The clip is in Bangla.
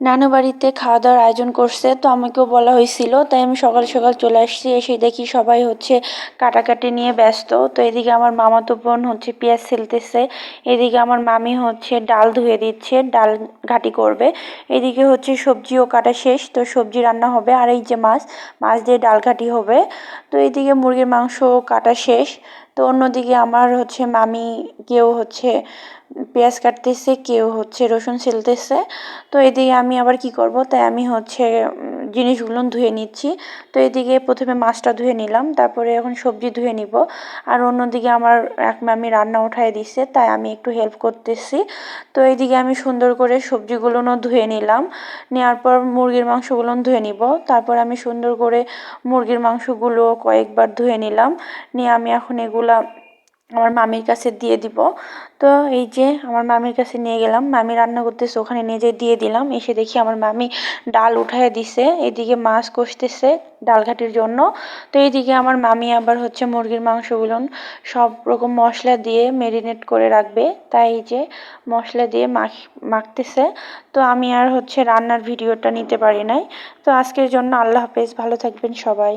নানু বাড়িতে খাওয়া দাওয়ার আয়োজন করছে, তো আমাকেও বলা হয়েছিল, তাই আমি সকাল সকাল চলে আসছি। এসে দেখি সবাই কাটাকাটি নিয়ে ব্যস্ত। তো এদিকে আমার মামাতো বোন পেঁয়াজ ছেলতেছে, এদিকে আমার মামি ডাল ধুয়ে দিচ্ছে, ডাল ঘাটি করবে। এদিকে সবজিও কাটা শেষ, তো সবজি রান্না হবে। আর এই যে মাছ, মাছ দিয়ে ডাল ঘাটি হবে। তো এইদিকে মুরগির মাংস কাটা শেষ। তো অন্যদিকে আমার মামি কেউ পেঁয়াজ কাটতেছে, কেউ রসুন ছিলতেছে। তো এদিকে আমি আবার কি করব, তাই আমি জিনিসগুলো ধুয়ে নিচ্ছি। তো এদিকে প্রথমে মাছটা ধুয়ে নিলাম, তারপরে এখন সবজি ধুয়ে নিব। আর অন্যদিকে আমার এক মামি রান্না উঠায় দিছে, তাই আমি একটু হেল্প করতেছি। তো এইদিকে আমি সুন্দর করে সবজিগুলোও ধুয়ে নিলাম। নেওয়ার পর মুরগির মাংসগুলো ধুয়ে নিব। তারপর আমি সুন্দর করে মুরগির মাংসগুলো কয়েকবার ধুয়ে নিলাম। নিয়ে আমি এখন এগুলা আমার মামির কাছে দিয়ে দিব। তো এই যে আমার মামির কাছে নিয়ে গেলাম, মামি রান্না করতেছে, ওখানে নিয়ে যেয়ে দিয়ে দিলাম। এসে দেখি আমার মামি ডাল উঠায় দিছে, এদিকে মাছ কষতেছে ডাল ঘাটির জন্য। তো এইদিকে আমার মামি আবার মুরগির মাংসগুলো সব রকম মশলা দিয়ে ম্যারিনেট করে রাখবে, তাই এই যে মশলা দিয়ে মাখতেছে। তো আমি আর রান্নার ভিডিওটা নিতে পারি নাই। তো আজকের জন্য আল্লাহ হাফেজ, ভালো থাকবেন সবাই।